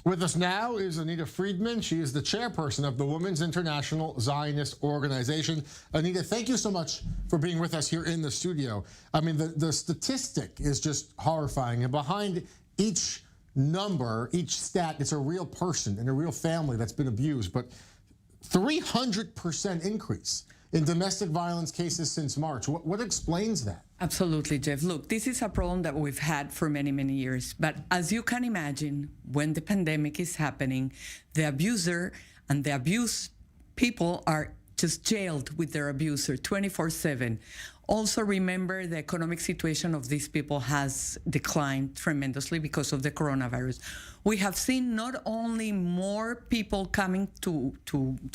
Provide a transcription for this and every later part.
With us now is Anita Friedman. She is the chairperson of the Women's International Zionist Organization. Anita, thank you so much for being with us here in the studio. I mean, the statistic is just horrifying. And behind each number, each stat, it's a real person and a real family that's been abused. But 300% increase in domestic violence cases since March. What explains that? Absolutely, Jeff. Look, this is a problem that we've had for many, many years. But as you can imagine, when the pandemic is happening, the abuser and the abused people are just jailed with their abuser 24/7. Also remember, the economic situation of these people has declined tremendously because of the coronavirus. We have seen not only more people coming to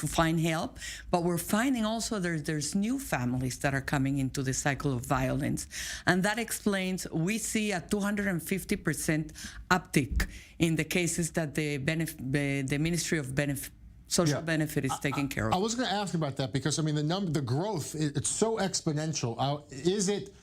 find help, but we're finding also there's new families that are coming into the cycle of violence. And that explains, we see a 250% uptick in the cases that the Ministry of Social Benefit is taking care of. I was going to ask about that because, I mean, the growth, it's so exponential. Is it,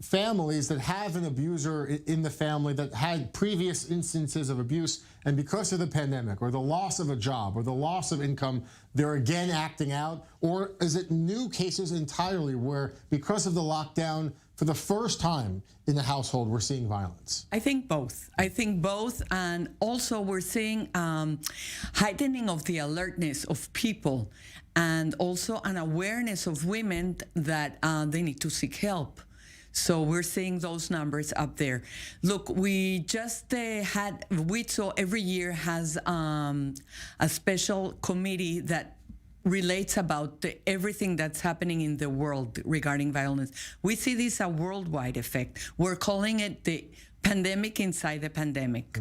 families that have an abuser in the family that had previous instances of abuse, and because of the pandemic or the loss of a job or the loss of income, they're again acting out? Or is it new cases entirely where, because of the lockdown, for the first time in the household, we're seeing violence? I think both. And also we're seeing heightening of the alertness of people, and also an awareness of women that they need to seek help. So we're seeing those numbers up there. Look, we just had, WITSO every year has a special committee that relates about everything that's happening in the world regarding violence. We see this a worldwide effect. We're calling it the pandemic inside the pandemic.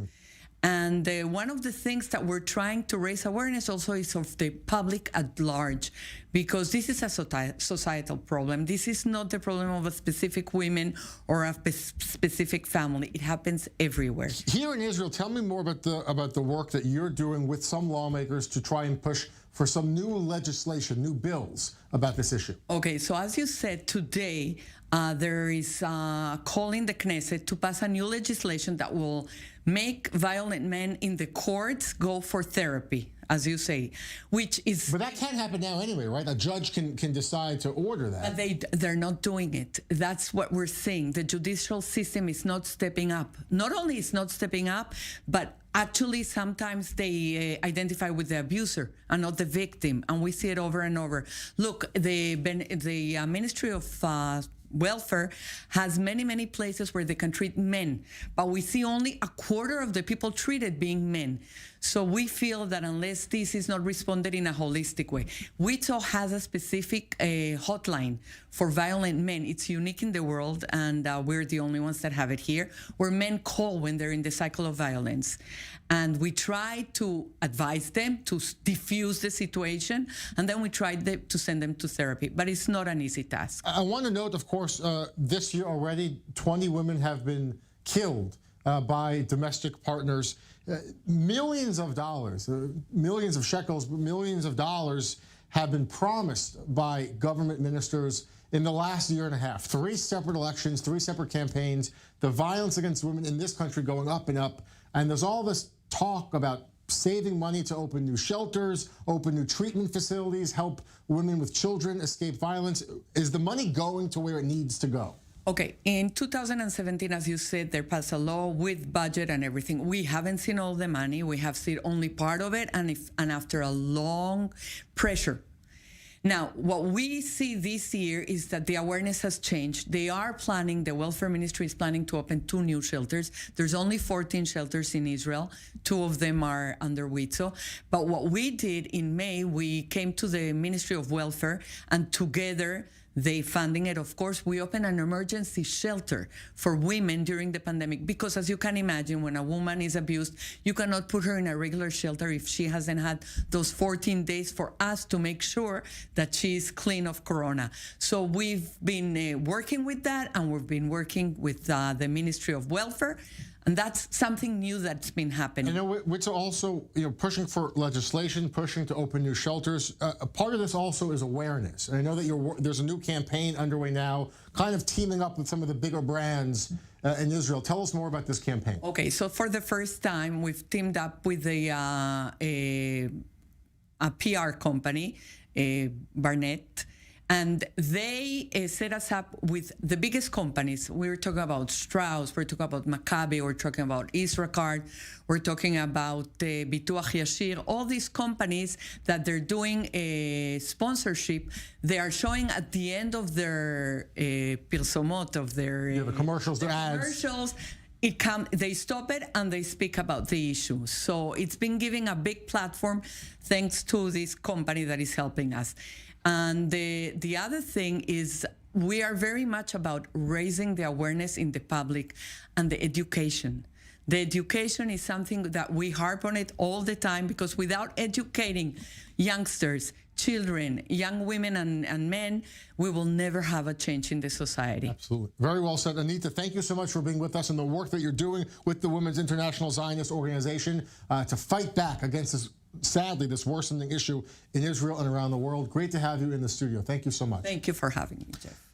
And one of the things that we're trying to raise awareness also is of the public at large, because this is a societal problem. This is not the problem of a specific woman or a specific family. It happens everywhere. Here in Israel, tell me more about the work that you're doing with some lawmakers to try and push for some new legislation, new bills about this issue. Okay, so as you said, today there is calling the Knesset to pass a new legislation that will make violent men in the courts go for therapy, as you say, which is... But that can't happen now anyway, right? A judge can decide to order that. But they're not doing it. That's what we're seeing. The judicial system is not stepping up. Not only is not stepping up, but actually sometimes they identify with the abuser and not the victim, and we see it over and over. Look, the Ministry of Welfare has many places where they can treat men, but we see only a quarter of the people treated being men. So we feel that unless this is not responded in a holistic way, WITSO has a specific hotline for violent men. It's unique in the world, and we're the only ones that have it here, where men call when they're in the cycle of violence. And we try to advise them to diffuse the situation, and then we try to send them to therapy. But it's not an easy task. I want to note, of course, this year already, 20 women have been killed by domestic partners. Millions of dollars, millions of shekels, millions of dollars have been promised by government ministers in the last year and a half. 3 separate elections, 3 separate campaigns, the violence against women in this country going up and up. And there's all this talk about saving money to open new shelters, open new treatment facilities, help women with children escape violence. Is the money going to where it needs to go? Okay, in 2017, as you said, they passed a law with budget and everything. We haven't seen all the money. We have seen only part of it, and after a long pressure. Now, what we see this year is that the awareness has changed. They are planning, the Welfare Ministry is planning to open 2 new shelters. There's only 14 shelters in Israel. 2 of them are under WITSO. But what we did in May, we came to the Ministry of Welfare, and together they funding it. Of course, we opened an emergency shelter for women during the pandemic, because as you can imagine, when a woman is abused, you cannot put her in a regular shelter if she hasn't had those 14 days for us to make sure that she is clean of corona. So we've been working with that, and we've been working with the Ministry of Welfare, And that's something new that's been happening. I know WITS are also pushing for legislation, pushing to open new shelters. A part of this also is awareness. And I know that there's a new campaign underway now, kind of teaming up with some of the bigger brands in Israel. Tell us more about this campaign. Okay, so for the first time, we've teamed up with a PR company, Barnett, and they set us up with the biggest companies. We're talking about Strauss, we're talking about Maccabi, we're talking about Isracart, we're talking about Bituach Yashir, all these companies that they're doing a sponsorship. They are showing at the end of their pirsomot, of their the commercials, their ads. Commercials, they stop it and they speak about the issue. So it's been giving a big platform thanks to this company that is helping us. And the other thing is we are very much about raising the awareness in the public and the education. The education is something that we harp on it all the time, because without educating youngsters, children, young women and men, we will never have a change in the society. Absolutely. Very well said. Anita, thank you so much for being with us and the work that you're doing with the Women's International Zionist Organization to fight back against this, sadly, this worsening issue in Israel and around the world. Great to have you in the studio. Thank you so much. Thank you for having me, Jeff.